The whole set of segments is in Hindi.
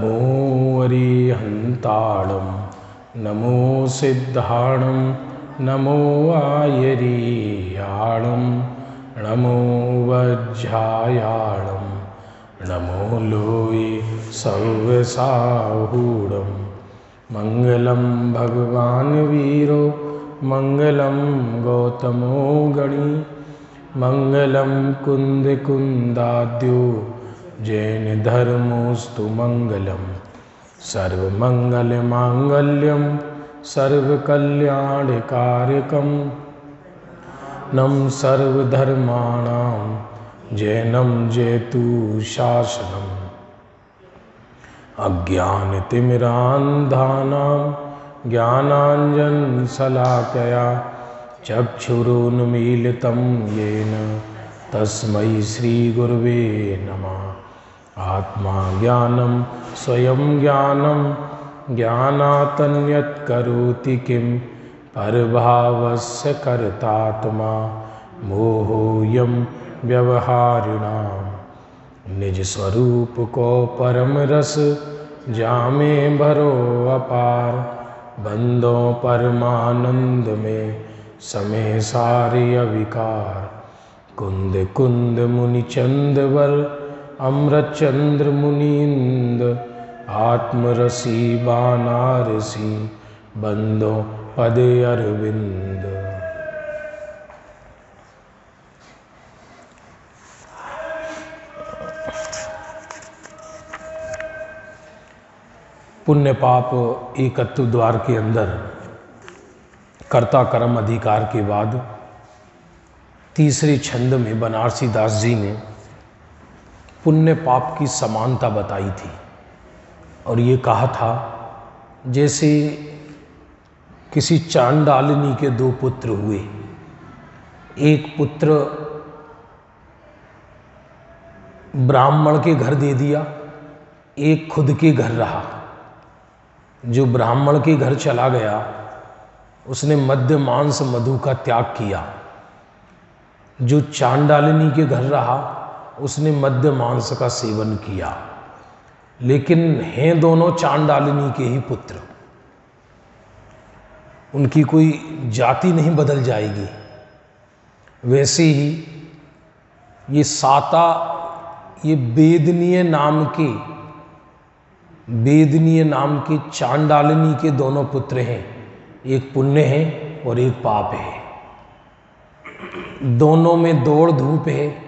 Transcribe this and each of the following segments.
नमो अरिहन्ताणं नमो सिद्धाणं नमो आयरीयाणं नमो वज्रायाणं नमो लोये सर्वसाहूढं मंगलम भगवान् वीरो मंगलम गौतमो गणी मंगलम कुंद कुंदाद्यो जैन धर्मोस्तु मंगलम सर्वमंगल मांगल्यम सर्वकल्याणकारकम नम सर्वधर्माणां जैनम जयतु शासनम अज्ञानतिमिरान्धानां ज्ञानाञ्जनशलाकया चक्षुरुन्मीलितं येन तस्मै श्रीगुरवे नमः। आत्मा ज्ञानं स्वयं ज्ञानं ज्ञानातन्यत् करोति किं परभावस्य कर्तात्मा मोहोऽयं व्यवहारिणां निज स्वरूप को परम रस जामे भरो अपार बंदों परमानंद में समय सारे अविकार कुंद कुंद मुनि चंदवर अमृत चंद्र मुनिंद आत्मरसी बानारसी बंदों पद अरविंद। पुण्य पाप एकत्व द्वार के अंदर कर्ता कर्म अधिकार के बाद तीसरे छंद में बनारसी दास जी ने पुण्य पाप की समानता बताई थी और ये कहा था जैसे किसी चांडालिनी के दो पुत्र हुए, एक पुत्र ब्राह्मण के घर दे दिया, एक खुद के घर रहा। जो ब्राह्मण के घर चला गया उसने मद्य मांस मधु का त्याग किया, जो चांडालिनी के घर रहा उसने मद्य मांस का सेवन किया। लेकिन हैं दोनों चांडालिनी के ही पुत्र, उनकी कोई जाति नहीं बदल जाएगी। वैसे ही ये साता, ये वेदनीय नाम के चांडालिनी के दोनों पुत्र हैं, एक पुण्य है और एक पाप है। दोनों में दौड़ धूप है,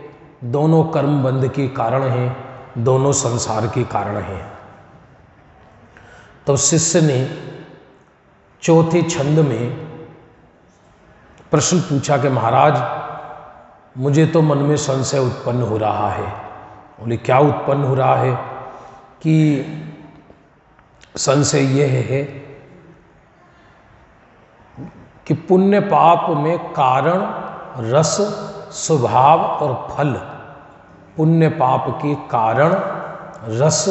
दोनों कर्म बंध के कारण हैं, दोनों संसार के कारण हैं। तो शिष्य ने चौथे छंद में प्रश्न पूछा कि महाराज मुझे तो मन में संशय उत्पन्न हो रहा है। बोले क्या उत्पन्न हो रहा है? कि संशय यह है कि पुण्य पाप में कारण, रस, स्वभाव और फल, पुण्य पाप के कारण, रस,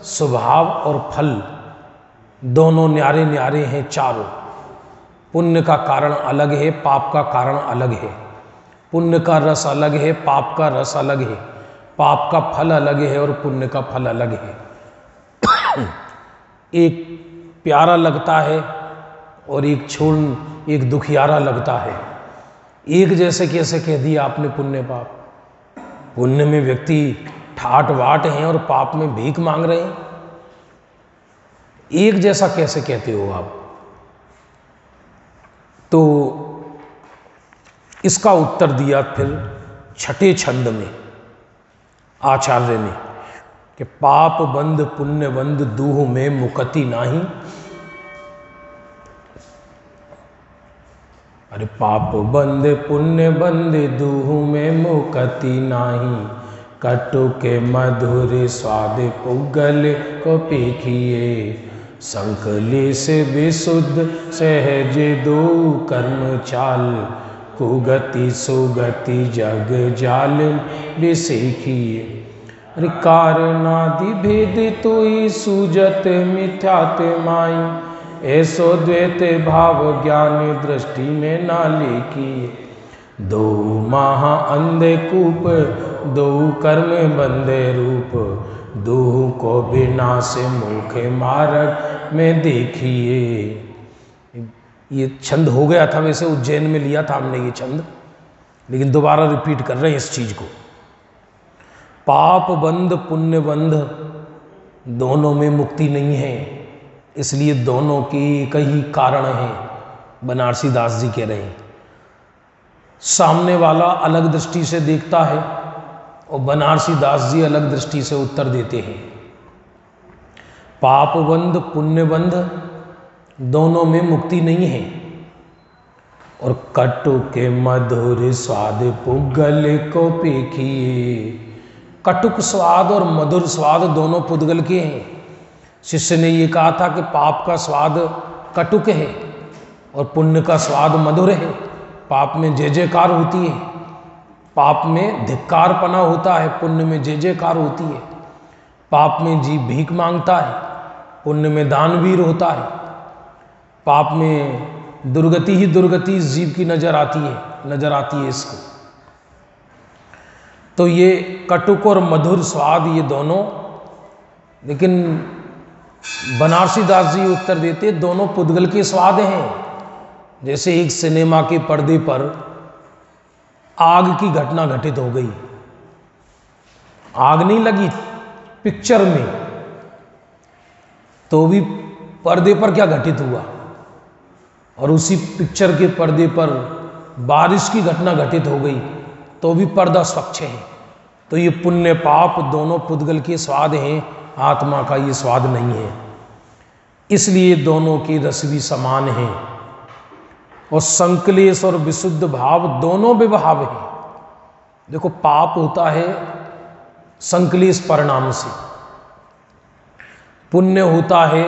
स्वभाव और फल दोनों न्यारे न्यारे हैं चारों। पुण्य का कारण अलग है, पाप का कारण अलग है। पुण्य का रस अलग है, पाप का रस अलग है। पाप का फल अलग है और पुण्य का फल अलग है। एक प्यारा लगता है और एक दुखियारा लगता है। एक जैसे कैसे कह दिया आपने पुण्य पाप? पुण्य में व्यक्ति ठाट वाट हैं और पाप में भीख मांग रहे हैं। एक जैसा कैसे कहते हो आप? तो इसका उत्तर दिया फिर छठे छंद में आचार्य ने कि पाप बंद पुण्य बंद दूह में मुकति नाही। अरे पाप बंद पुण्य बंद दूह में मुकति नाही, कटु के मधुर स्वाद पुगल को पेखिए, संकले से विशुद्ध सहज दो कर्म चाल, कुगति सुगति जग जाल विसेखिए। अरे कारणादि भेद तोई सूजत मिथ्यात माई, ऐसो द्वैत भाव ज्ञान दृष्टि में ना लेकी। दो महा अंधे कूप, दो कर्म बंदे रूप, दूह को बिना से मुखे मार्ग में देखिए। ये छंद हो गया था, वैसे उज्जैन में लिया था हमने ये छंद, लेकिन दोबारा रिपीट कर रहे हैं इस चीज को। पाप बंध पुण्य बंध दोनों में मुक्ति नहीं है, इसलिए दोनों के कई कारण हैं। बनारसी दास जी कह रहे हैं, सामने वाला अलग दृष्टि से देखता है और बनारसी दास जी अलग दृष्टि से उत्तर देते हैं। पाप बंध पुण्य बंध दोनों में मुक्ति नहीं है, और कटु के मधुर स्वाद पुद्गल को पेखिए। कटुक स्वाद और मधुर स्वाद दोनों पुद्गल के हैं। शिष्य ने ये कहा था कि पाप का स्वाद कटुक है और पुण्य का स्वाद मधुर है। पाप में जय जयकार होती है, पाप में धिक्कारपना होता है, पुण्य में जय जयकार होती है। पाप में जीव भीख मांगता है, पुण्य में दानवीर होता है। पाप में दुर्गति ही दुर्गति इस जीव की नजर आती है इसको। तो ये कटुक और मधुर स्वाद ये दोनों, लेकिन बनारसी दास जी उत्तर देते दोनों पुद्गल के स्वाद हैं। जैसे एक सिनेमा के पर्दे पर आग की घटना घटित हो गई, आग नहीं लगी पिक्चर में, तो भी पर्दे पर क्या घटित हुआ, और उसी पिक्चर के पर्दे पर बारिश की घटना घटित हो गई, तो भी पर्दा स्वच्छ है। तो ये पुण्य पाप दोनों पुद्गल के स्वाद हैं, आत्मा का ये स्वाद नहीं है। इसलिए दोनों के रस भी समान हैं, और संकलेश और विशुद्ध भाव दोनों विभाव हैं। देखो, पाप होता है संकलेश परिणाम से, पुण्य होता है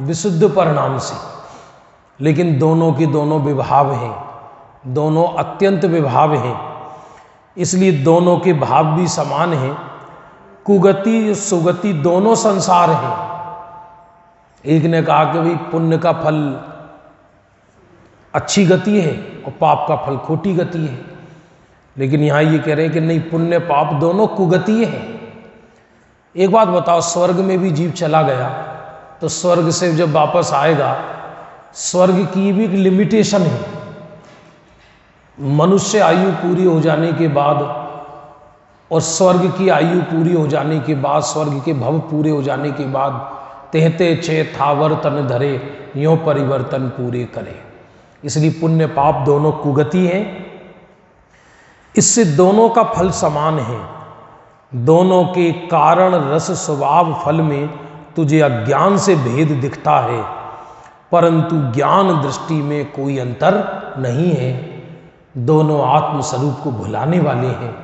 विशुद्ध परिणाम से, लेकिन दोनों के दोनों विभाव हैं, दोनों अत्यंत विभाव हैं। इसलिए दोनों के भाव भी समान हैं। कुगति सुगति दोनों संसार हैं। एक ने कहा कि भाई पुण्य का फल अच्छी गति है और पाप का फल खोटी गति है, लेकिन यहां ये कह रहे हैं कि नहीं, पुण्य पाप दोनों कुगति हैं। एक बात बताओ, स्वर्ग में भी जीव चला गया तो स्वर्ग से जब वापस आएगा, स्वर्ग की भी एक लिमिटेशन है। मनुष्य आयु पूरी हो जाने के बाद और स्वर्ग की आयु पूरी हो जाने के बाद, स्वर्ग के भव पूरे हो जाने के बाद, तेहते छे थावर तन धरे यों परिवर्तन पूरे करे। इसलिए पुण्य पाप दोनों कुगति हैं। इससे दोनों का फल समान है। दोनों के कारण रस स्वभाव फल में तुझे अज्ञान से भेद दिखता है, परंतु ज्ञान दृष्टि में कोई अंतर नहीं है। दोनों आत्म स्वरूप को भुलाने वाले हैं,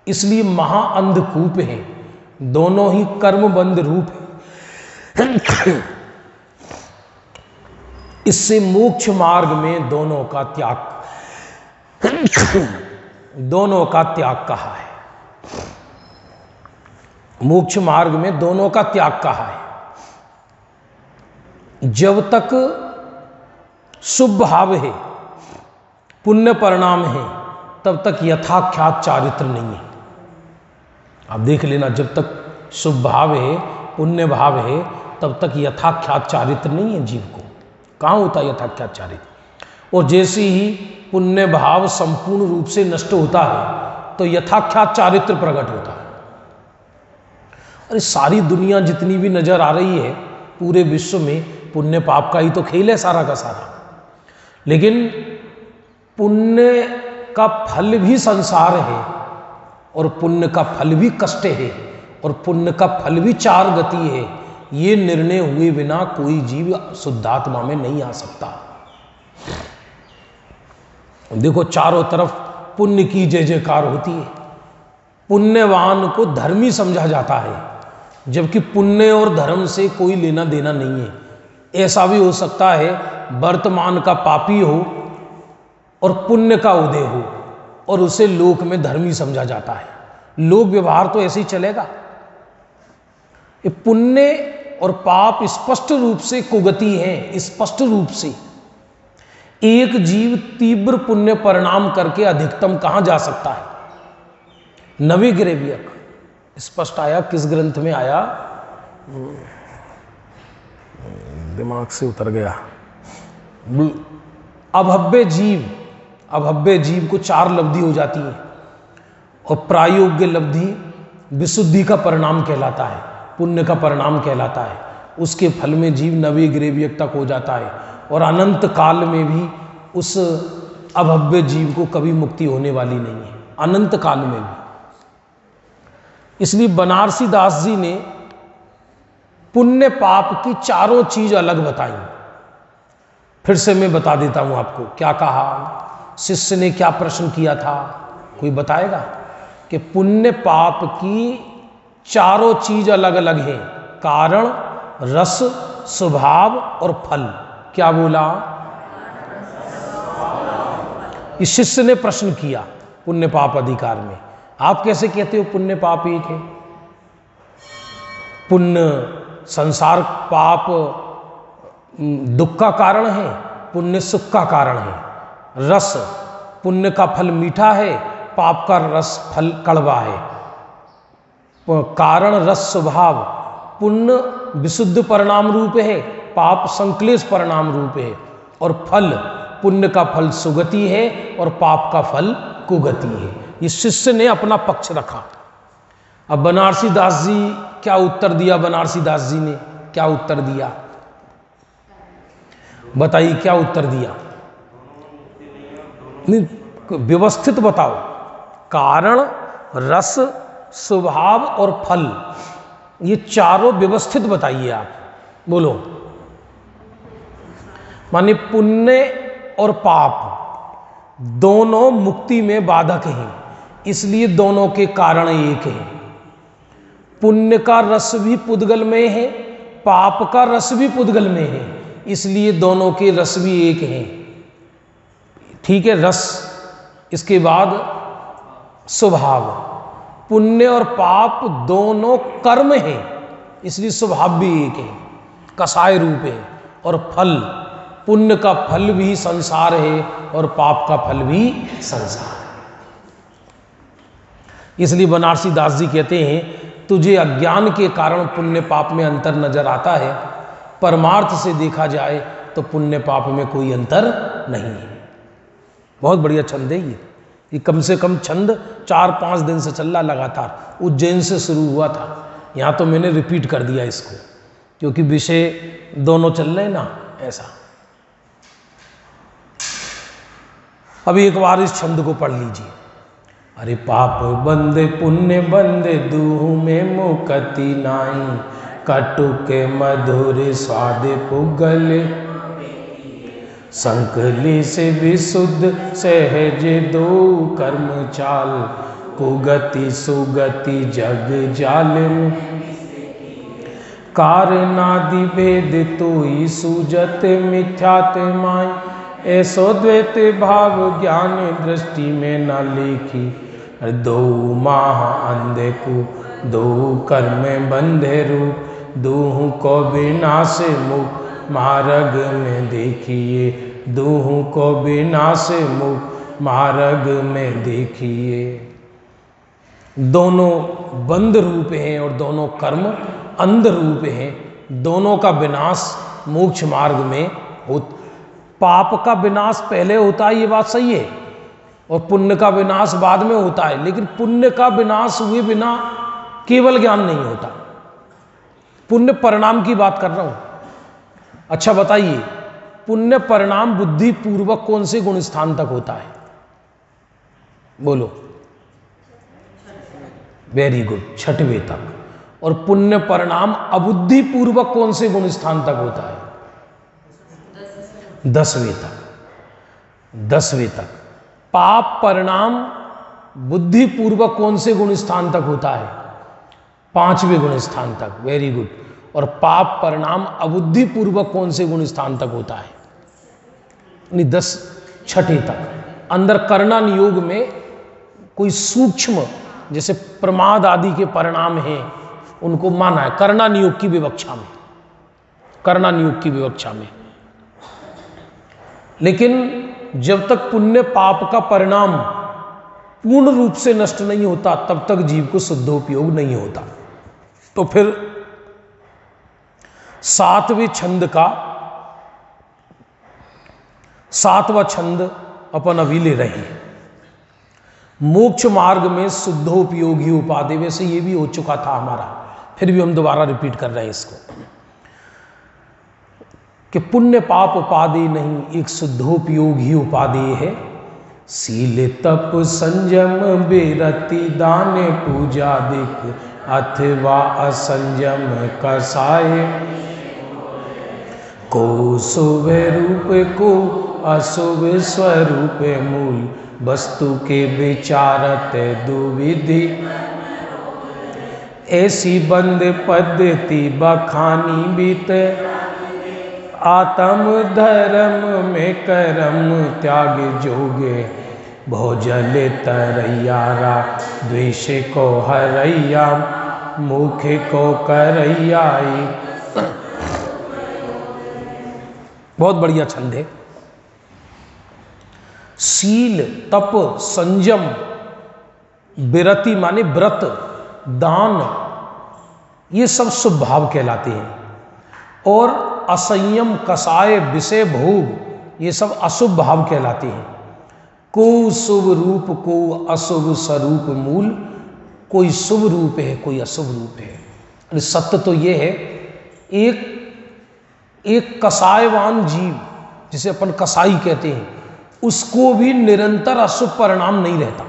इसलिए महाअंधकूप हैं। दोनों ही कर्मबंध रूप है। इससे मोक्ष मार्ग में दोनों का त्याग कहा है। मोक्ष मार्ग में दोनों का त्याग कहा है। जब तक शुभ भाव है, पुण्य परिणाम है, तब तक यथाख्यात चारित्र नहीं है। आप देख लेना, जब तक शुभ भाव है, पुण्य भाव है, तब तक यथाख्यात चारित्र नहीं है जीव को। कहाँ होता है यथाख्यात चारित्र? और जैसे ही पुण्य भाव संपूर्ण रूप से नष्ट होता है तो यथाख्यात चारित्र प्रकट होता है। अरे सारी दुनिया जितनी भी नजर आ रही है, पूरे विश्व में पुण्य पाप का ही तो खेल है सारा का सारा। लेकिन पुण्य का फल भी संसार है, और पुण्य का फल भी कष्ट है, और पुण्य का फल भी चार गति है। ये निर्णय हुए बिना कोई जीव शुद्धात्मा में नहीं आ सकता। देखो, चारों तरफ पुण्य की जय जयकार होती है। पुण्यवान को धर्मी समझा जाता है, जबकि पुण्य और धर्म से कोई लेना देना नहीं है। ऐसा भी हो सकता है वर्तमान का पापी हो और पुण्य का उदय हो, और उसे लोक में धर्मी समझा जाता है। लोक व्यवहार तो ऐसे ही चलेगा। ये पुण्य और पाप स्पष्ट रूप से कुगति है। स्पष्ट रूप से एक जीव तीव्र पुण्य परिणाम करके अधिकतम कहां जा सकता है? नवे ग्रेवियक। स्पष्ट आया? किस ग्रंथ में आया? दिमाग से उतर गया। अभव्य जीव को 4 लब्धि हो जाती है और प्रायोग्य लब्धि विशुद्धि का परिणाम कहलाता है, पुण्य का परिणाम कहलाता है। उसके फल में जीव नवी ग्रेवियक तक हो जाता है और अनंत काल में भी उस अभव्य जीव को कभी मुक्ति होने वाली नहीं है, अनंत काल में भी। इसलिए बनारसी दास जी ने पुण्य पाप की 4 चीज अलग बताई। फिर से मैं बता देता हूं आपको क्या कहा। शिष्य ने क्या प्रश्न किया था, कोई बताएगा? कि पुण्य पाप की 4 चीज अलग अलग हैं, कारण, रस, स्वभाव और फल। क्या बोला? इस शिष्य ने प्रश्न किया पुण्य पाप अधिकार में। आप कैसे कहते हो पुण्य पाप एक है? पुण्य संसार, पाप दुख का कारण है, पुण्य सुख का कारण है। रस, पुण्य का फल मीठा है, पाप का रस फल कड़वा है। कारण, रस, स्वभाव, पुण्य विशुद्ध परिणाम रूप है, पाप संक्लेश परिणाम रूप है। और फल, पुण्य का फल सुगति है और पाप का फल कुगति है। इस शिष्य ने अपना पक्ष रखा। अब बनारसी दास जी क्या उत्तर दिया? बनारसी दास जी ने क्या उत्तर दिया? बताइए क्या उत्तर दिया? व्यवस्थित बताओ। कारण, रस, स्वभाव और फल, ये 4 व्यवस्थित बताइए आप। बोलो। माने पुण्य और पाप दोनों मुक्ति में बाधक हैं, इसलिए दोनों के कारण एक है। पुण्य का रस भी पुद्गल में है, पाप का रस भी पुद्गल में है, इसलिए दोनों के रस भी एक हैं। ठीक है, रस। इसके बाद स्वभाव, पुण्य और पाप दोनों कर्म हैं, इसलिए स्वभाव भी एक है, कसाय रूप है। और फल, पुण्य का फल भी संसार है और पाप का फल भी संसार है। इसलिए बनारसी दास जी कहते हैं तुझे अज्ञान के कारण पुण्य पाप में अंतर नजर आता है, परमार्थ से देखा जाए तो पुण्य पाप में कोई अंतर नहीं है। बहुत बढ़िया छंद है ये कम से कम छंद 4-5 दिन से चल रहा लगातार। उज्जैन से शुरू हुआ था, यहाँ तो मैंने रिपीट कर दिया इसको, क्योंकि विषय दोनों चल रहे हैं ना, ऐसा। अभी एक बार इस छंद को पढ़ लीजिए। अरे पाप बंदे पुण्य बंदे दूह में मुकति नाई, कटुक मधुर स्वाद पुगल, संकली से विशुद्ध सहज दो कर्म चाल, कुगति सुगति जग जाल, कारनादि भेद तोई सूजत मिथ्यात माय, ऐसो द्वैत भाव ज्ञान दृष्टि में न लेखी, दो माह अंधे को दो कर्म बंधे रूप, दूह को विनाश मुख मार्ग में देखिए, दूह को विनाश मुख मार्ग में देखिए। दोनों बंध रूप हैं और दोनों कर्म अंध रूप हैं, दोनों का विनाश मोक्ष मार्ग में हो। पाप का विनाश पहले होता है, ये बात सही है, और पुण्य का विनाश बाद में होता है। लेकिन पुण्य का विनाश हुए बिना केवल ज्ञान नहीं होता। पुण्य परिणाम की बात कर रहा हूं। अच्छा बताइए, पुण्य परिणाम बुद्धि पूर्वक कौन से गुण स्थान तक होता है? बोलो। वेरी गुड, 6वें तक। और पुण्य परिणाम अबुद्धि पूर्वक कौन से गुण स्थान तक होता है? 10वें तक। 10वें तक। पाप परिणाम बुद्धि पूर्वक कौन से गुण स्थान तक होता है? 5वें गुण स्थान तक। Very good. और पाप परिणाम अबुद्धि पूर्वक कौन से गुण स्थान तक होता है? 6ठे तक। अंदर करना नियोग में कोई सूक्ष्म, जैसे प्रमाद आदि के परिणाम हैं, उनको माना है करना नियोग की विवक्षा में, करना नियोग की विवक्षा में। लेकिन जब तक पुण्य पाप का परिणाम पूर्ण रूप से नष्ट नहीं होता तब तक जीव को शुद्धोपयोग नहीं होता। तो फिर 7वें छंद का 7वां छंद अपन अभी ले रहे हैं। मोक्ष मार्ग में शुद्धोपयोगी उपाधि, वैसे ये भी हो चुका था हमारा, फिर भी हम दोबारा रिपीट कर रहे हैं इसको, कि पुण्य पाप उपाधि नहीं, एक शुद्धोपयोगी उपाधि है। सील तप संयम बेरति दान पूजा दिक अथवा असंयम कसाय, को शुभ रूप को अशुभ स्वरूप मूल वस्तु के विचारत दुविधि, ऐसी बंद पद्धति बखानी बीत, आत्म धर्म में कर्म त्याग जोगे, भोजल तरैयारा द्वेष को हरैया, मुख को करैयाई। बहुत बढ़िया छंद है। शील तप संयम, विरति माने व्रत, दान, ये सब शुभ भाव कहलाते हैं। और असंयम कसाय विषय भोग, ये सब अशुभ भाव कहलाते हैं। को शुभ रूप को अशुभ स्वरूप मूल, कोई शुभ रूप है कोई अशुभ रूप है। अरे सत्य तो ये है, एक कसायवान जीव जिसे अपन कसाई कहते हैं, उसको भी निरंतर अशुभ परिणाम नहीं रहता।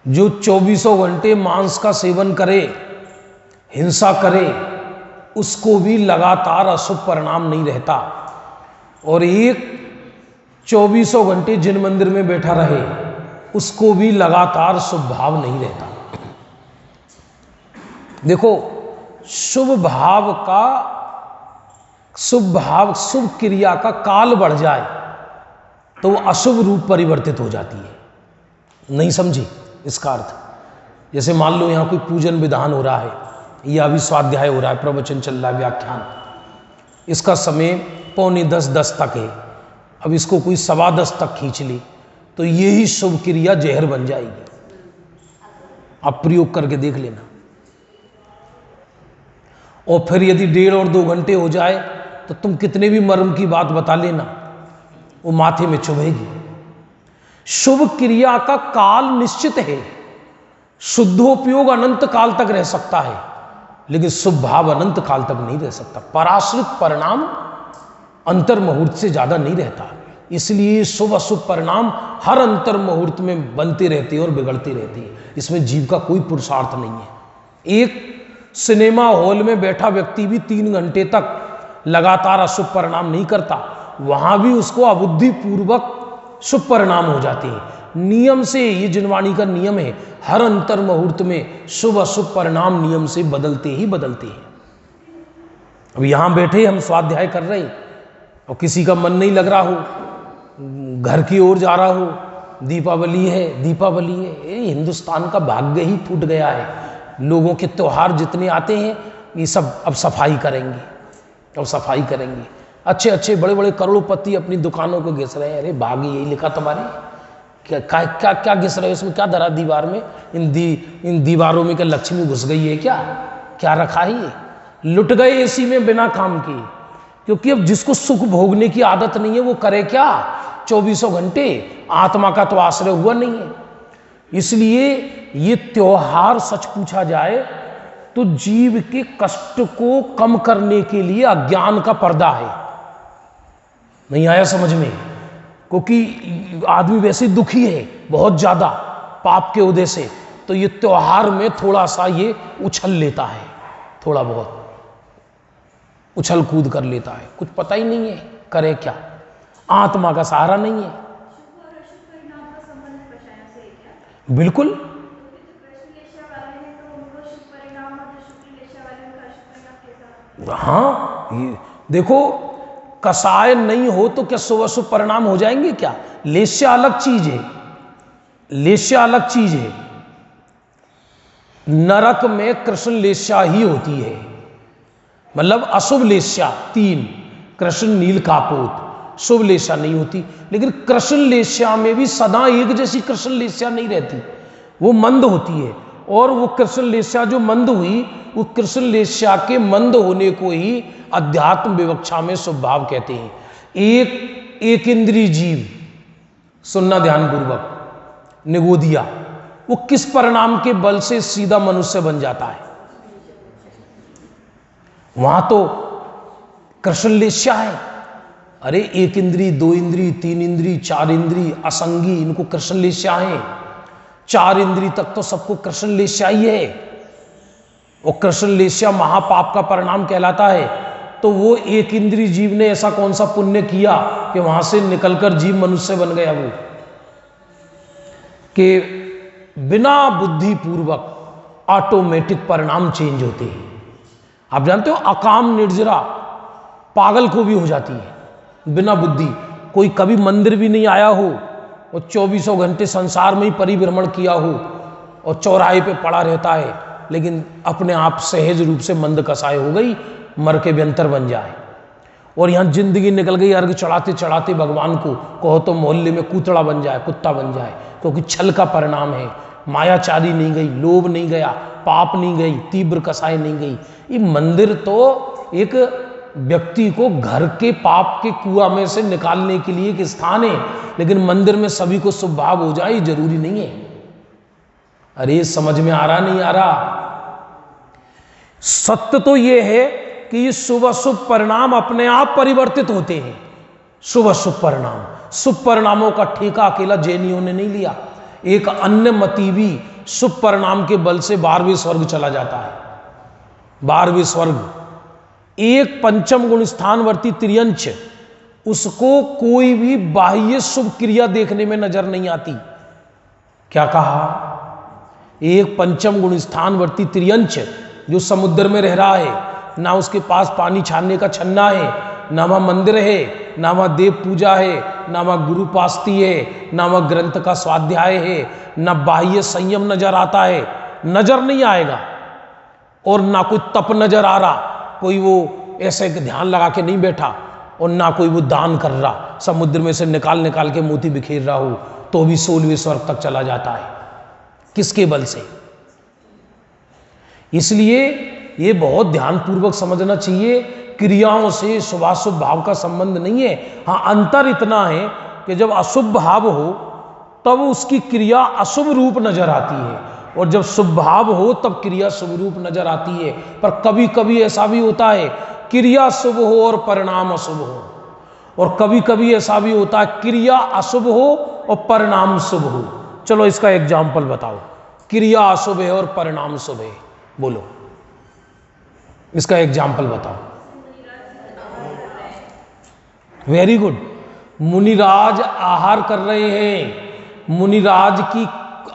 जो 24 घंटे मांस का सेवन करे, हिंसा करे, उसको भी लगातार अशुभ परिणाम नहीं रहता। और एक 24 घंटे जिन मंदिर में बैठा रहे, उसको भी लगातार शुभ भाव नहीं रहता। देखो, शुभ भाव शुभ क्रिया का काल बढ़ जाए तो वो अशुभ रूप परिवर्तित हो जाती है। नहीं समझी इसका अर्थ? जैसे मान लो यहां कोई पूजन विधान हो रहा है या अभी स्वाध्याय हो रहा है, प्रवचन चल रहा है, व्याख्यान, इसका समय 9:45 तक है। अब इसको कोई 10:15 तक खींच ली तो यही शुभ क्रिया जहर बन जाएगी। आप प्रयोग करके देख लेना। और फिर यदि 1.5 और 2 घंटे हो जाए तो तुम कितने भी मर्म की बात बता लेना, वो माथे में चुभेगी। शुभ क्रिया का काल निश्चित है, शुद्धोपयोग अनंत काल तक रह सकता है, लेकिन शुभ भाव अनंत काल तक नहीं रह सकता। पराश्रित परिणाम अंतर मुहूर्त से ज्यादा नहीं रहता। इसलिए शुभ अशुभ परिणाम हर अंतर मुहूर्त में बनते रहते हैं और बिगड़ते रहते हैं। इसमें जीव का कोई पुरुषार्थ नहीं है। एक सिनेमा हॉल में बैठा व्यक्ति भी 3 घंटे तक लगातार अशुभ परिणाम नहीं करता, वहां भी उसको अबुद्धिपूर्वक शुभ परिणाम हो जाते हैं। नियम से, ये जिनवाणी का नियम है, हर अंतर मुहूर्त में शुभ अशुभ परिणाम नियम से बदलते ही बदलते हैं। अब यहां बैठे हम स्वाध्याय कर रहे हैं और किसी का मन नहीं लग रहा हो, घर की ओर जा रहा हो, दीपावली है, हिंदुस्तान का भाग्य ही फूट गया है। लोगों के त्योहार जितने आते हैं ये सब अब सफाई करेंगे, अच्छे अच्छे बड़े बड़े करोड़पति अपनी दुकानों को घिस रहे हैं। अरे भाग्य यही लिखा तुम्हारे, क्या घिस रहे हो? इसमें क्या धरा दीवार में? इन दीवारों में क्या लक्ष्मी घुस गई है? क्या रखा है? ये लुट गए एसी में बिना काम किए। क्योंकि अब जिसको सुख भोगने की आदत नहीं है वो करे क्या? 24 घंटे आत्मा का तो आश्रय हुआ नहीं है। इसलिए ये त्योहार सच पूछा जाए तो जीव के कष्ट को कम करने के लिए अज्ञान का पर्दा है। नहीं आया समझ में? क्योंकि आदमी वैसे दुखी है बहुत ज्यादा पाप के उदय से, तो ये त्योहार में थोड़ा सा ये उछल लेता है, थोड़ा बहुत उछल कूद कर लेता है। कुछ पता ही नहीं है करे क्या, आत्मा का सहारा नहीं है। बिल्कुल, हाँ, ये देखो, कसाय नहीं हो तो क्या शुभ अशुभ परिणाम हो जाएंगे क्या? लेस्या अलग चीज है, लेस्या अलग चीज है। नरक में कृष्ण लेस्या ही होती है, मतलब अशुभ लेस्या 3, कृष्ण नील कापोत, शुभ लेस्या नहीं होती। लेकिन कृष्ण लेस्या में भी सदा एक जैसी कृष्ण लेस्या नहीं रहती, वो मंद होती है। और वो कृष्ण लेस्या जो मंद हुई, वो कृष्ण लेस्या के मंद होने को ही अध्यात्म विवक्षा में शुभ भाव कहते हैं। एक इंद्रिय जीव, सुनना ध्यानपूर्वक, निगोदिया, वो किस परिणाम के बल से सीधा मनुष्य बन जाता है? वहां तो कृष्ण लेस्या है। अरे एक इंद्री, दो इंद्री, तीन इंद्री, चार इंद्री, असंगी, इनको कृष्ण लेस्या है। चार इंद्री तक तो सबको कृष्ण लेस्या ही है। वो कृष्ण लेस्या महापाप का परिणाम कहलाता है। तो वो एक इंद्री जीव ने ऐसा कौन सा पुण्य किया कि वहां से निकलकर जीव मनुष्य बन गया? वो कि बिना बुद्धि पूर्वक ऑटोमेटिक परिणाम चेंज होते हैं। आप जानते हो, अकाम निर्जरा पागल को भी हो जाती है बिना बुद्धि। कोई कभी मंदिर भी नहीं आया हो और 24 घंटे संसार में ही परिभ्रमण किया हो और चौराहे पे पड़ा रहता है, लेकिन अपने आप सहज रूप से मंद कसाय हो गई, मर के व्यंतर बन जाए। और यहां जिंदगी निकल गई अर्घ चढ़ाते चढ़ाते भगवान को, कहो तो मोहल्ले में कूतड़ा बन जाए, कुत्ता बन जाए, क्योंकि छल का परिणाम है। मायाचारी नहीं गई, लोभ नहीं गया, पाप नहीं गई, तीव्र कसाय नहीं गई। ये मंदिर तो एक व्यक्ति को घर के पाप के कुआं में से निकालने के लिए एक स्थान है, लेकिन मंदिर में सभी को शुभ भाव हो जाए जरूरी नहीं है। अरे समझ में आ रहा नहीं आ रहा? सत्य तो यह है कि ये शुभ अशुभ परिणाम अपने आप परिवर्तित होते हैं। शुभ अशुभ परिणाम, शुभ परिणामों का ठेका अकेला जैनियों ने नहीं लिया। एक अन्य मती भी शुभ परिणाम के बल से 12वें स्वर्ग चला जाता है। 12वें स्वर्ग, एक पंचम गुण स्थानवर्ती त्रियंच, उसको कोई भी बाह्य शुभ क्रिया देखने में नजर नहीं आती। क्या कहा? एक पंचम गुण स्थानवर्ती त्रियंच जो समुद्र में रह रहा है, ना उसके पास पानी छानने का छन्ना है, ना वहां मंदिर है, ना वहां देव पूजा है, ना वहां गुरु पास्ती है, ना वहां ग्रंथ का स्वाध्याय है, ना बाह्य संयम नजर आता है, नजर नहीं आएगा। और ना कोई तप नजर आ रहा, कोई वो ऐसे ध्यान लगा के नहीं बैठा, और ना कोई वो दान कर रहा, समुद्र में से निकाल निकाल के मोती बिखेर रहा हो, तो भी 16वें स्वर्ग तक चला जाता है। किसके बल से? इसलिए ये बहुत ध्यानपूर्वक समझना चाहिए, क्रियाओं से शुभाशुभ भाव का संबंध नहीं है। हाँ, अंतर इतना है कि जब अशुभ भाव हो तब उसकी क्रिया अशुभ रूप नजर आती है, और जब शुभ भाव हो तब क्रिया शुभ रूप नजर आती है। पर कभी कभी ऐसा भी होता है क्रिया शुभ हो और परिणाम अशुभ हो, और कभी कभी ऐसा भी होता है क्रिया अशुभ हो और परिणाम शुभ हो। चलो इसका एग्जाम्पल बताओ, क्रिया अशुभ है और परिणाम शुभ है, बोलो इसका एग्जाम्पल बताओ। वेरी गुड, मुनिराज आहार कर रहे हैं। मुनिराज की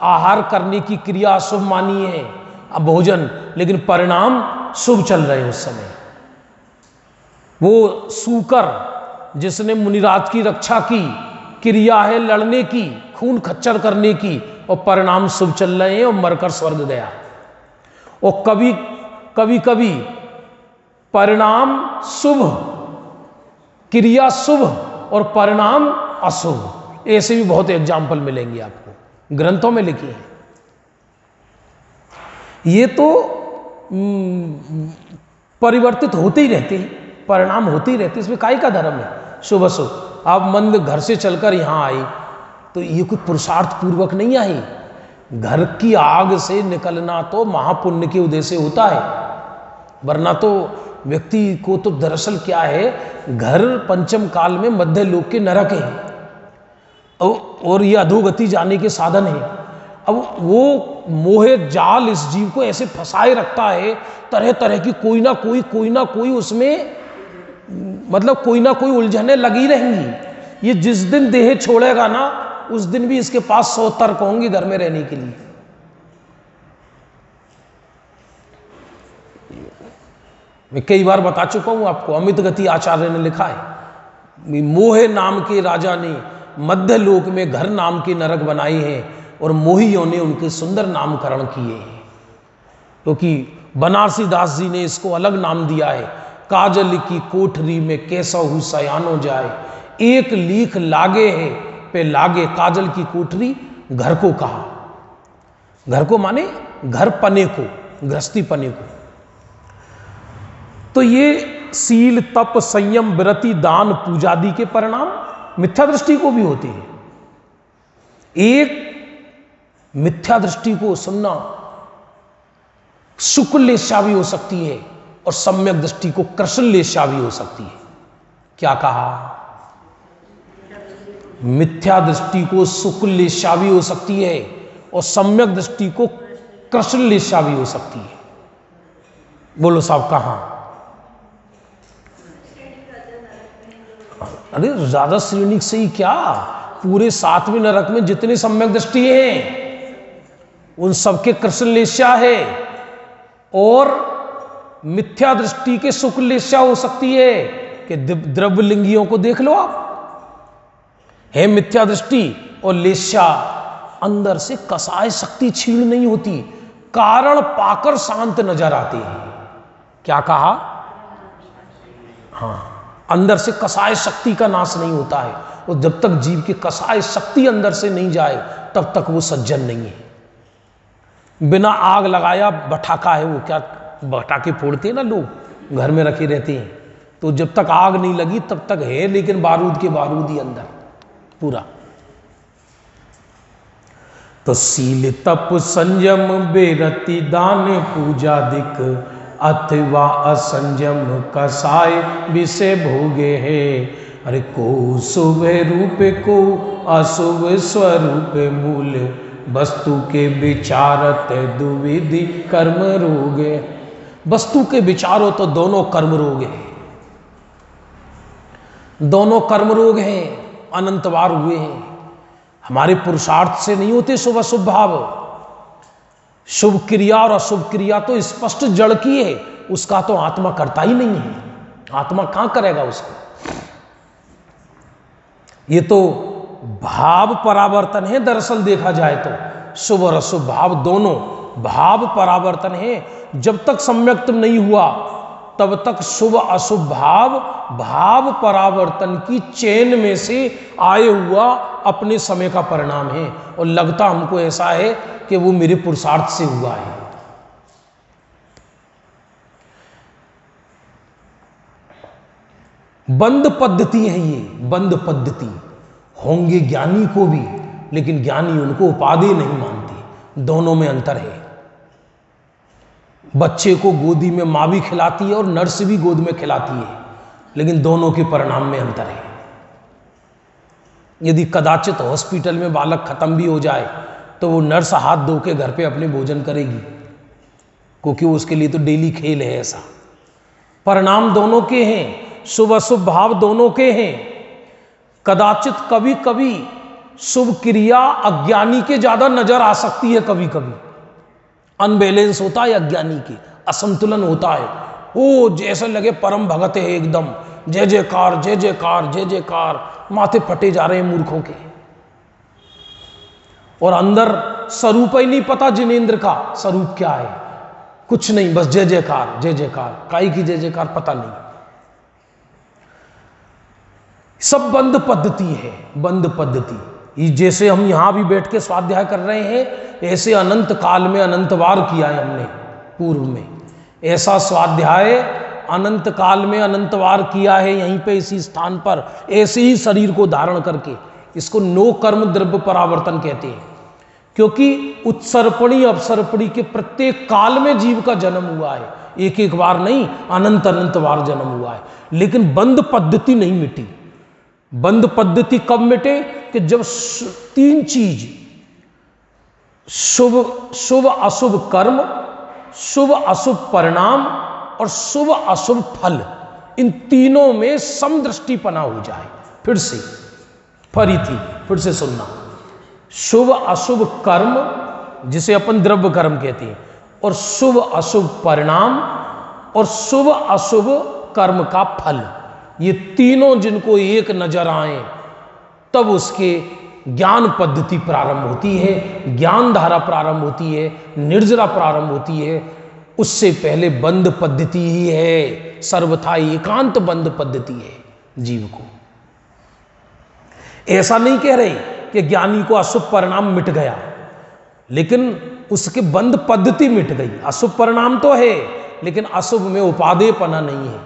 आहार करने की क्रिया अशुभ मानी है, अब भोजन, लेकिन परिणाम शुभ चल रहे हैं उस समय। वो सूकर जिसने मुनिराज की रक्षा की, क्रिया है लड़ने की, खून खच्चर करने की, और परिणाम शुभ चल रहे हैं और मरकर स्वर्ग गया। और कभी कभी परिणाम शुभ, क्रिया शुभ और परिणाम अशुभ, ऐसे भी बहुत एग्जाम्पल मिलेंगे आपको, ग्रंथों में लिखी है। ये तो परिवर्तित होते ही रहते हैं, परिणाम होते ही रहते, इसमें काहे का धर्म है? शुभ अशुभ। आप मंद घर से चलकर यहां आई तो ये कोई पुरुषार्थ पूर्वक नहीं आई। घर की आग से निकलना तो महापुण्य के उदय से होता है, वरना तो व्यक्ति को तो दरअसल क्या है, घर पंचम काल में मध्य लोक के नरक है और ये अधोगति जाने के साधन है। अब वो मोहे जाल इस जीव को ऐसे फंसाए रखता है, तरह तरह की कोई ना कोई उसमें मतलब कोई ना कोई उलझने लगी रहेंगी। ये जिस दिन देह छोड़ेगा ना, उस दिन भी इसके पास 100 तर्क होंगे घर में रहने के लिए। मैं कई बार बता चुका हूं आपको, अमित गति आचार्य ने लिखा है, मोहे नाम के राजा ने मध्य लोक में घर नाम के नरक बनाए हैं और मोहियों ने उनके सुंदर नामकरण किए हैं। क्योंकि बनारसी दास जी ने इसको अलग नाम दिया है, काजल की कोठरी में कैसा हूं सयानो जाए, एक लीख लागे है पे लागे काजल की कोठरी, घर को कहा। घर को माने घर पने को, गृहस्थी पने को। तो ये सील, तप, संयम, व्रति, दान, पूजादि के परिणाम मिथ्या दृष्टि को भी होते हैं। एक मिथ्या दृष्टि को सुनना शुक्ल लेशा भी हो सकती है और सम्यक दृष्टि को कृष्ण लेशा भी हो सकती है। क्या कहा? मिथ्या दृष्टि को शुक्ल लेशा भी हो सकती है और सम्यक दृष्टि को कृष्ण लेशा भी हो सकती है। बोलो साहब कहां? अरे ज्यादा श्रेणी से ही क्या, पूरे 7वें नरक में जितने सम्यक दृष्टि हैं उन सबके कृष्ण लेशा है और मिथ्या दृष्टि के शुक्ल लेशा हो सकती है। कि द्रव्यलिंगियों को देख लो आप, है मिथ्या दृष्टि और लेशा, अंदर से कसाय शक्ति छीण नहीं होती, कारण पाकर शांत नजर आते हैं। क्या कहा? हाँ, अंदर से कसाय शक्ति का नाश नहीं होता है और जब तक जीव की कसाय शक्ति अंदर से नहीं जाए तब तक वो सज्जन नहीं है। बिना आग लगाया बठाका है वो, क्या बठाके फोड़ते हैं ना लोग, घर में रखे रहते हैं, तो जब तक आग नहीं लगी तब तक है, लेकिन बारूद के बारूद ही अंदर पूरा। तो सील, तप, संयम, बेरति, दान, पूजा दिक, अथवा असंयम कसाय विषय भोगे है। अरे को शुभ रूप को अशुभ स्वरूप मूल, वस्तु के विचारत दुविधि कर्म रोग। वस्तु के विचारो तो दोनों कर्म रोग हैं, दोनों कर्म रोग हैं, अनंतवार हुए हैं। हमारे पुरुषार्थ से नहीं होते शुभ अशुभ भाव। शुभ क्रिया और अशुभ क्रिया तो स्पष्ट जड़ की है, उसका तो आत्मा करता ही नहीं है। आत्मा कहां करेगा उसको? ये तो भाव परावर्तन है। दरअसल देखा जाए तो शुभ और अशुभ भाव दोनों भाव परावर्तन है। जब तक सम्यक्त नहीं हुआ तब तक शुभ अशुभ भाव भाव परावर्तन की चेन में से आए हुआ अपने समय का परिणाम है, और लगता हमको ऐसा है कि वो मेरे पुरुषार्थ से हुआ है। बंद पद्धति है ये, बंद पद्धति। होंगे ज्ञानी को भी, लेकिन ज्ञानी उनको उपाधि नहीं मानते। दोनों में अंतर है। बच्चे को गोदी में माँ भी खिलाती है और नर्स भी गोद में खिलाती है, लेकिन दोनों के परिणाम में अंतर है। यदि कदाचित हॉस्पिटल में बालक खत्म भी हो जाए तो वो नर्स हाथ धो के घर पे अपने भोजन करेगी, क्योंकि उसके लिए तो डेली खेल है। ऐसा परिणाम दोनों के हैं, शुभ अशुभ भाव दोनों के हैं। कदाचित कभी कभी शुभ क्रिया अज्ञानी के ज्यादा नजर आ सकती है, कभी कभी अनबैलेंस होता है, अज्ञानी के असंतुलन होता है। ओ जैसे लगे परम भगत है एकदम, जय जयकार जय जयकार जय जयकार, माथे फटे जा रहे हैं मूर्खों के, और अंदर स्वरूप ही नहीं पता जिनेंद्र का स्वरूप क्या है, कुछ नहीं, बस जय जयकार जय जयकार, काई की जय जयकार पता नहीं। सब बंद पद्धति है, बंद पद्धति। जैसे हम यहां भी बैठ के स्वाध्याय कर रहे हैं, ऐसे अनंत काल में अनंत बार किया है हमने पूर्व में। ऐसा स्वाध्याय अनंत काल में अनंत बार किया है, यहीं पे इसी स्थान पर ऐसे ही शरीर को धारण करके। इसको नो कर्म द्रव्य परावर्तन कहते हैं, क्योंकि उत्सर्पणी अपसर्पणी के प्रत्येक काल में जीव का जन्म हुआ है। एक एक बार नहीं, अनंत अनंत बार जन्म हुआ है, लेकिन बंद पद्धति नहीं मिटी। बंद पद्धति कब मिटे? कि जब तीन चीज, शुभ अशुभ कर्म, शुभ अशुभ परिणाम और शुभ अशुभ फल, इन तीनों में समदृष्टिपना हो जाए। फिर से फिर से सुनना। शुभ अशुभ कर्म, जिसे अपन द्रव्य कर्म कहते हैं, और शुभ अशुभ परिणाम और शुभ अशुभ कर्म का फल, ये तीनों जिनको एक नजर आए तब उसके ज्ञान पद्धति प्रारंभ होती है, ज्ञान धारा प्रारंभ होती है, निर्जरा प्रारंभ होती है। उससे पहले बंद पद्धति ही है, सर्वथा एकांत बंद पद्धति है जीव को। ऐसा नहीं कह रहे कि ज्ञानी को अशुभ परिणाम मिट गया, लेकिन उसके बंध पद्धति मिट गई। अशुभ परिणाम तो है लेकिन अशुभ में उपादेयपना नहीं है।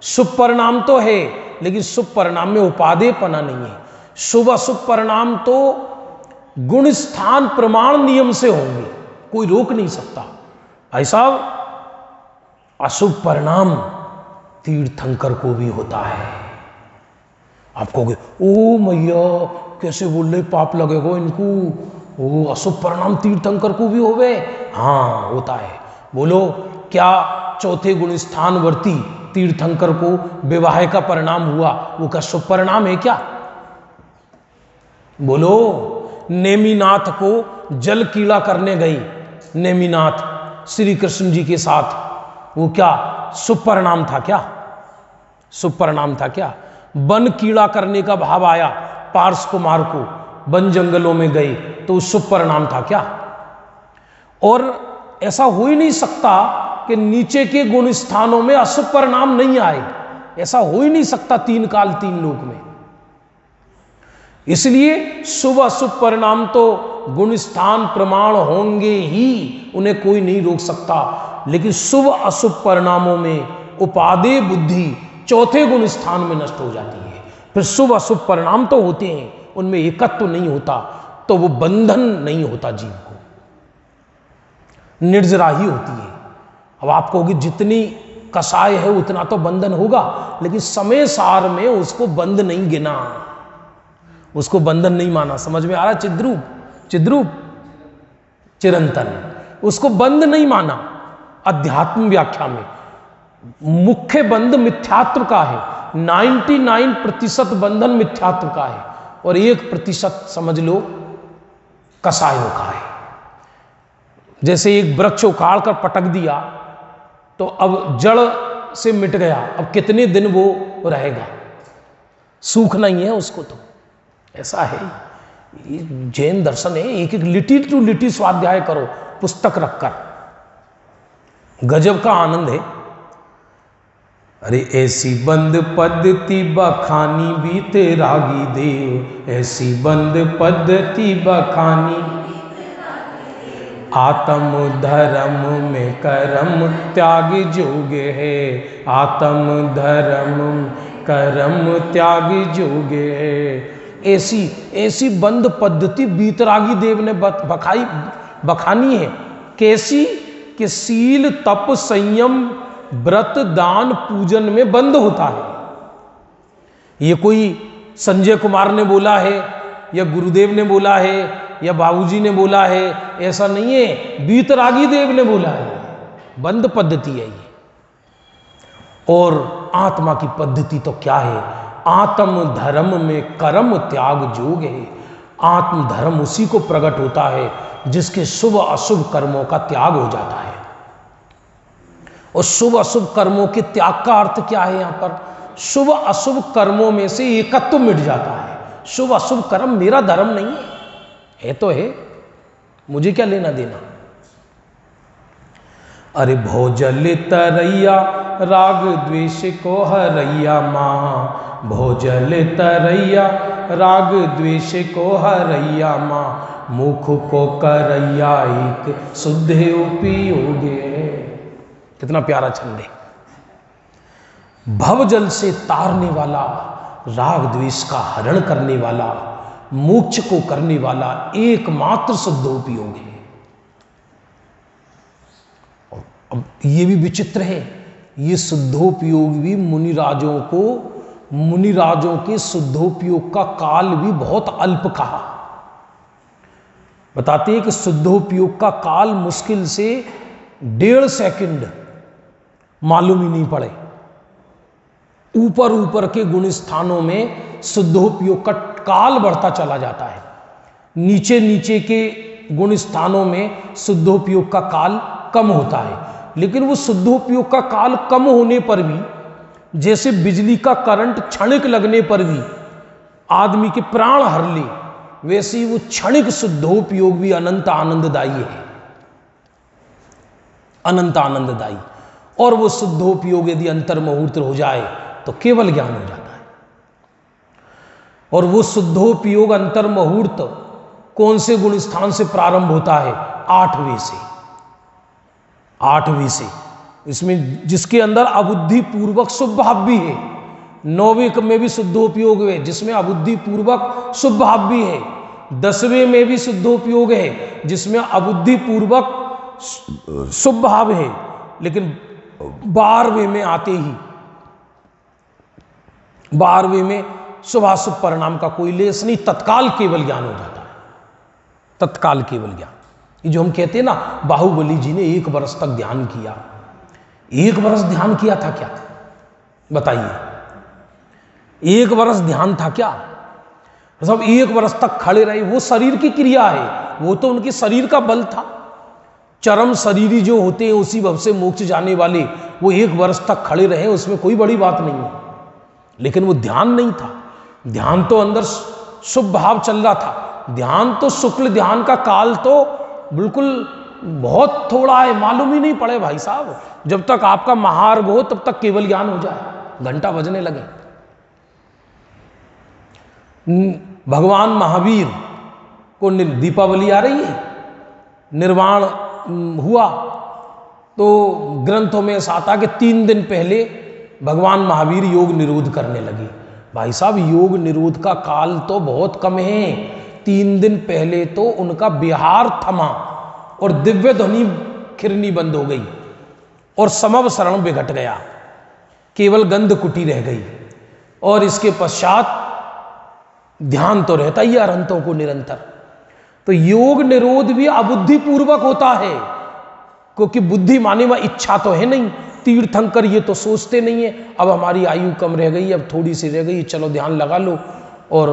शुभ परिणाम तो है लेकिन शुभ परिणाम में उपादेयपना नहीं है। शुभ अशुभ परिणाम तो गुण स्थान प्रमाण नियम से होंगे, कोई रोक नहीं सकता। भाई साहब, अशुभ परिणाम तीर्थंकर को भी होता है। आप कहोगे ओ मैया कैसे बोल रहे, पाप लगेगा इनको, ओ अशुभ परिणाम तीर्थंकर को भी होवे। हाँ होता है। बोलो, क्या चौथे गुण स्थानवर्ती तीर्थंकर को विवाह का परिणाम हुआ, वो क्या शुभ परिणाम है क्या? बोलो, नेमिनाथ को जल कीड़ा करने गई, नेमिनाथ श्री कृष्ण जी के साथ, वो क्या शुभ परिणाम था क्या? शुभ परिणाम था क्या? वन कीड़ा करने का भाव आया पार्श कुमार को, वन जंगलों में गए, तो शुभ परिणाम था क्या? और ऐसा हो ही नहीं सकता कि नीचे के गुण स्थानों में अशुभ परिणाम नहीं आए, ऐसा हो ही नहीं सकता तीन काल तीन लोक में। इसलिए शुभ अशुभ परिणाम तो गुण स्थान प्रमाण होंगे ही, उन्हें कोई नहीं रोक सकता। लेकिन शुभ अशुभ परिणामों में उपादेय बुद्धि चौथे गुण स्थान में नष्ट हो जाती है। फिर शुभ अशुभ परिणाम तो होते हैं, उनमें एकत्व नहीं होता, तो वो बंधन नहीं होता, जीव को निर्जराही होती है। अब आप कहोगे जितनी कसाय है उतना तो बंधन होगा, लेकिन समय सार में उसको बंध नहीं गिना, उसको बंधन नहीं माना। समझ में आ रहा? चिद्रूप, चिद्रूप चिरंतन, उसको बंध नहीं माना। अध्यात्म व्याख्या में मुख्य बंध मिथ्यात्व का है, 99% बंधन मिथ्यात्व का है, और 1% समझ लो कसायों का है। जैसे एक वृक्ष उखाड़ कर पटक दिया तो अब जड़ से मिट गया, अब कितने दिन वो रहेगा, सूखना ही है उसको। तो ऐसा है, ये जैन दर्शन है। एक एक लिटी टू लिटी स्वाध्याय करो पुस्तक रखकर, गजब का आनंद है। अरे ऐसी बंद पद्धति बखानी बीते रागी देव, ऐसी बंद पद्धति बखानी, आत्म धर्म में कर्म त्याग जोगे है, आत्म धर्म कर्म त्याग जोगे है। ऐसी ऐसी बंद पद्धति बीतरागी देव ने बखानी है। कैसी? कि शील तप संयम व्रत दान पूजन में बंद होता है। ये कोई संजय कुमार ने बोला है या गुरुदेव ने बोला है या बाबूजी ने बोला है, ऐसा नहीं है, बीतरागी देव ने बोला है। बंद पद्धति है ये। और आत्मा की पद्धति तो क्या है? आत्म धर्म में कर्म त्याग जोग है। आत्म धर्म उसी को प्रकट होता है जिसके शुभ अशुभ कर्मों का त्याग हो जाता है। और शुभ अशुभ कर्मों के त्याग का अर्थ क्या है? यहां पर शुभ अशुभ कर्मों में से एकत्व मिट जाता है। शुभ अशुभ कर्म मेरा धर्म नहीं है तो है, मुझे क्या लेना देना। अरे भोजल तरैया राग द्वेष को हरैया माँ, भोजल तरैया राग द्वेष को हरैया माँ, मुख को करैया एक शुद्ध उपयोगे। कितना प्यारा छंद है। भव जल से तारने वाला, राग द्वेष का हरण करने वाला, मोक्ष को करने वाला एकमात्र शुद्धोपयोग है। अब ये भी विचित्र है, ये शुद्धोपयोग भी मुनिराजों के शुद्धोपयोग का काल भी बहुत अल्प कहा। बताते हैं कि शुद्धोपयोग का काल मुश्किल से 1.5 सेकंड मालूम ही नहीं पड़े। ऊपर ऊपर के गुण स्थानों में शुद्धोपयोग का काल बढ़ता चला जाता है, नीचे नीचे के गुण स्थानों में शुद्धोपयोग का काल कम होता है। लेकिन वो शुद्धोपयोग का काल कम होने पर भी, जैसे बिजली का करंट क्षणिक लगने पर भी आदमी के प्राण हर ले, वैसे ही वो क्षणिक शुद्धोपयोग भी अनंत आनंददायी है, अनंत आनंददायी। और वो शुद्धोपयोग यदि अंतर मुहूर्त हो जाए तो केवल ज्ञान हो जाता है। और वो शुद्धोपयोग अंतर मुहूर्त कौन से गुण स्थान से प्रारंभ होता है? 8वें से। 8वें से, इसमें जिसके अंदर अबुद्धि पूर्वक शुभ भाव भी है। 9वें में भी शुद्धोपयोग है जिसमें अबुद्धि पूर्वक शुभ भाव भी है। 10वें में भी शुद्धोपयोग है जिसमें अबुद्धि पूर्वक शुभ भाव है। लेकिन 12वें में आते ही, 12वें में शुभाशुभ परिणाम का कोई लेस नहीं, तत्काल केवल ज्ञान हो जाता है। तत्काल केवल ज्ञान, ये जो हम कहते हैं ना, बाहुबली जी ने 1 वर्ष तक ध्यान किया। 1 वर्ष ध्यान किया था क्या? बताइए, 1 वर्ष ध्यान था क्या? सब 1 वर्ष तक खड़े रहे। वो शरीर की क्रिया है, वो तो उनके शरीर का बल था। चरम शरीरी जो होते हैं उसी भव से मोक्ष जाने वाले, वो 1 वर्ष तक खड़े रहे, उसमें कोई बड़ी बात नहीं है। लेकिन वो ध्यान नहीं था। ध्यान तो अंदर शुभ भाव चल रहा था। ध्यान तो शुक्ल ध्यान का काल तो बिल्कुल बहुत थोड़ा है, मालूम ही नहीं पड़े भाई साहब। जब तक आपका महार्घ हो तब तक केवल ज्ञान हो जाए, घंटा बजने लगे। भगवान महावीर को दीपावली आ रही है, निर्वाण हुआ, तो ग्रंथों में ऐसा आता कि 3 दिन पहले भगवान महावीर योग निरोध करने लगे। भाई साहब, योग निरोध का काल तो बहुत कम है। 3 दिन पहले तो उनका विहार थमा और दिव्य ध्वनि खिरनी बंद हो गई और समव शरण बिघट गया, केवल गंध कुटी रह गई। और इसके पश्चात ध्यान तो रहता ही अरहंतों को निरंतर। तो योग निरोध भी अबुद्धि पूर्वक होता है, क्योंकि बुद्धि माने में इच्छा तो है नहीं। तीर्थंकर ये तो सोचते नहीं है अब हमारी आयु कम रह गई, अब थोड़ी सी रह गई, चलो ध्यान लगा लो और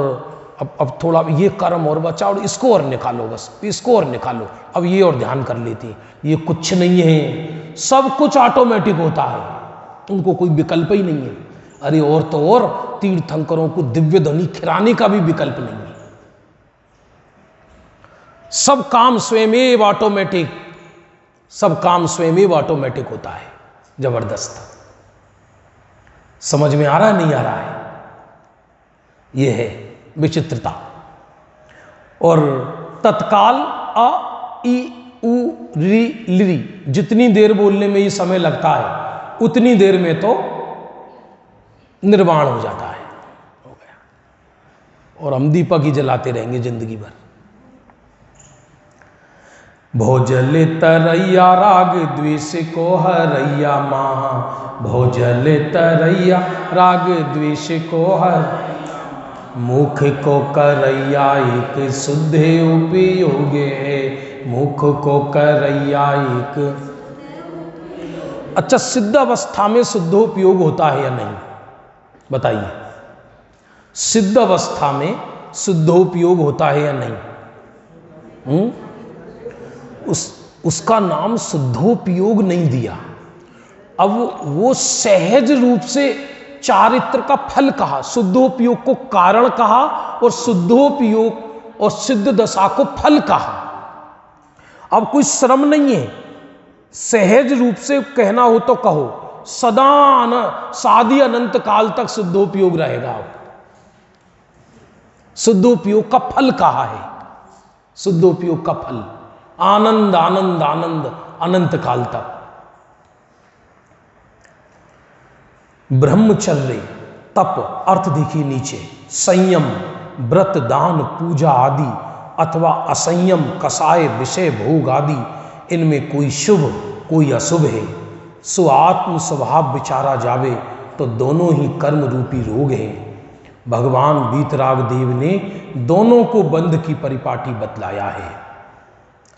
अब थोड़ा ये कर्म और बचा और इसको और निकालो, बस इसको और निकालो, अब ये और ध्यान कर लेती। ये कुछ नहीं है, सब कुछ ऑटोमेटिक होता है, उनको कोई विकल्प ही नहीं है। अरे और तो और तीर्थंकरों को दिव्य ध्वनि खिराने का भी विकल्प नहीं है। सब काम स्वयं ऑटोमेटिक, सब काम स्वयं ऑटोमेटिक होता है। जबरदस्त। समझ में आ रहा है नहीं आ रहा है? यह है विचित्रता। और तत्काल अ ई उ री लिरी, जितनी देर बोलने में ये समय लगता है उतनी देर में तो निर्वाण हो जाता है, हो गया। और हम दीपक ही जलाते रहेंगे जिंदगी भर। भोजल तरैया राग द्वेष को हरैया महा, भोजल तरैया राग द्वेष को हर, मुख को करैया एक शुद्ध उपयोग है, मुख को करैया एक। अच्छा, सिद्ध अवस्था में शुद्धोपयोग होता है या नहीं? बताइए, सिद्ध अवस्था में शुद्धोपयोग होता है या नहीं? उसका नाम शुद्धोपयोग नहीं दिया। अब वो सहज रूप से चारित्र का फल कहा, शुद्धोपयोग को कारण कहा और शुद्धोपयोग और सिद्ध दशा को फल कहा। अब कोई श्रम नहीं है, सहज रूप से कहना हो तो कहो, सदा सादी अनंत काल तक शुद्धोपयोग रहेगा। शुद्धोपयोग का फल कहा है, शुद्धोपयोग का फल आनंद आनंद आनंद अनंत काल तक। ब्रह्मचर्य, तप, अर्थ देखिए नीचे, संयम, व्रत, दान, पूजा आदि अथवा असंयम, कसाय, विषय, भोग आदि, इनमें कोई शुभ कोई अशुभ है, सो आत्म स्वभाव विचारा जावे तो दोनों ही कर्म रूपी रोग हैं। भगवान वीतराग देव ने दोनों को बंध की परिपाटी बतलाया है।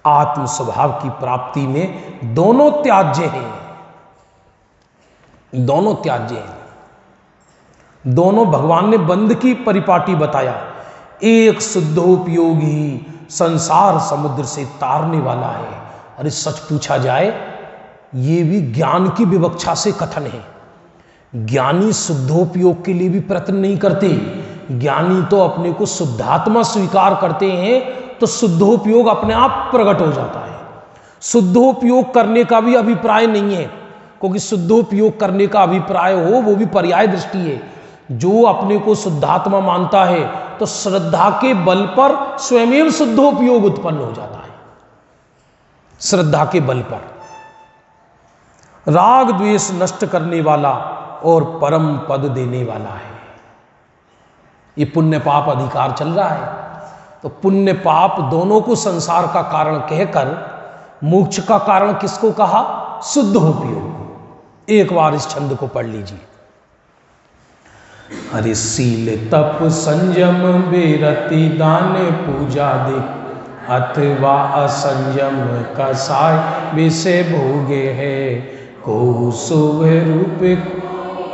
आत्म स्वभाव की प्राप्ति में दोनों त्याज्य हैं, दोनों त्याज्य हैं। दोनों भगवान ने बंध की परिपाटी बताया। एक शुद्धोपयोगी संसार समुद्र से तारने वाला है। अरे सच पूछा जाए, ये भी ज्ञान की विवक्षा से कथन है। ज्ञानी शुद्धोपयोग के लिए भी प्रयत्न नहीं करते। ज्ञानी तो अपने को शुद्धात्मा स्वीकार करते हैं तो शुद्धोपयोग अपने आप प्रकट हो जाता है। शुद्धोपयोग करने का भी अभिप्राय नहीं है, क्योंकि शुद्धोपयोग करने का अभिप्राय हो वो भी पर्याय दृष्टि है। जो अपने को शुद्धात्मा मानता है तो श्रद्धा के बल पर स्वयं शुद्धोपयोग उत्पन्न हो जाता है। श्रद्धा के बल पर राग द्वेष नष्ट करने वाला और परम पद देने वाला है। ये पुण्य पाप अधिकार चल रहा है। तो पुण्य पाप दोनों को संसार का कारण कहकर मोक्ष का कारण किसको कहा? शुद्धोपयोग। एक बार इस छंद को पढ़ लीजिए। अरे सील तप संयम बेरति दान पूजा दे अथवा असंयम कसाय विषय भोगे है को शुभ रूप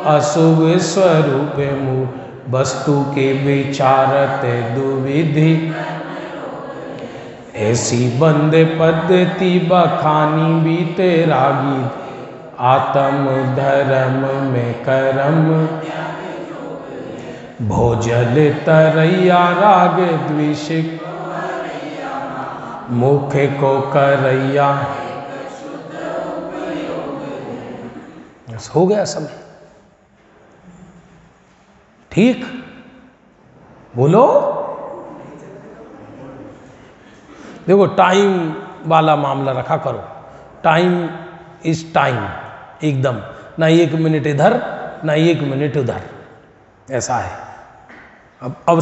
अशुभ स्वरूप मुँह वस्तु के विचारत दुविधि ऐसी बंद पद्धति बखानी बीते रागी आत्म धर्म में कर्म भोजल तरैया राग द्वेष मुख को करैया। हो गया समय। ठीक बोलो। देखो टाइम वाला मामला रखा करो। टाइम इज टाइम एकदम, ना 1 मिनट इधर ना 1 मिनट उधर, ऐसा है। अब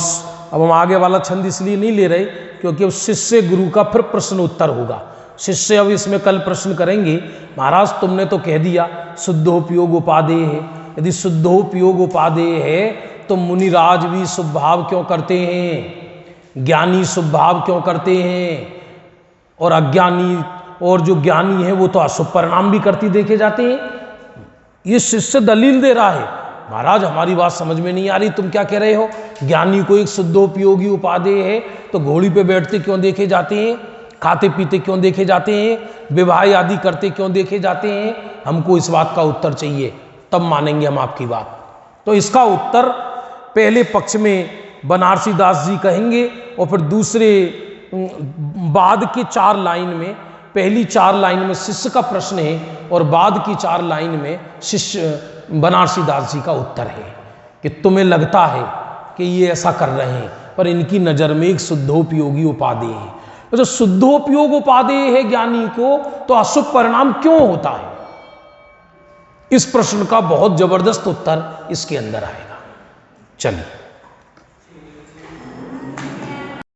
हम आगे वाला छंद इसलिए नहीं ले रहे क्योंकि अब शिष्य गुरु का फिर प्रश्न उत्तर होगा। शिष्य अब इसमें कल प्रश्न करेंगे, महाराज तुमने तो कह दिया शुद्धोपयोग उपादेय है, यदि शुद्धोपयोग उपादेय है तो मुनिराज भी शुभभाव क्यों करते हैं, ज्ञानी शुभभाव क्यों करते हैं, और अज्ञानी और जो ज्ञानी है वो तो अशुभ परिणाम भी करती देखे जाते हैं। ये शिष्य दलील दे रहा है, महाराज हमारी बात समझ में नहीं आ रही, तुम क्या कह रहे हो? ज्ञानी को एक शुद्धोपयोगी उपादेय है तो घोड़ी पे बैठते क्यों देखे जाते हैं, खाते पीते क्यों देखे जाते हैं, विवाह आदि करते क्यों देखे जाते हैं? हमको इस बात का उत्तर चाहिए, तब मानेंगे हम आपकी बात। तो इसका उत्तर पहले पक्ष में बनारसी दास जी कहेंगे और फिर दूसरे बाद के 4 लाइन में, पहली 4 लाइन में शिष्य का प्रश्न है और बाद की 4 लाइन में शिष्य बनारसी दास जी का उत्तर है कि तुम्हें लगता है कि ये ऐसा कर रहे हैं पर इनकी नज़र में एक शुद्धोपयोगी उपादेय है। तो जो शुद्धोपयोग उपादेय है ज्ञानी को तो अशुभ परिणाम क्यों होता है? इस प्रश्न का बहुत जबरदस्त उत्तर इसके अंदर आएगा। चलिए।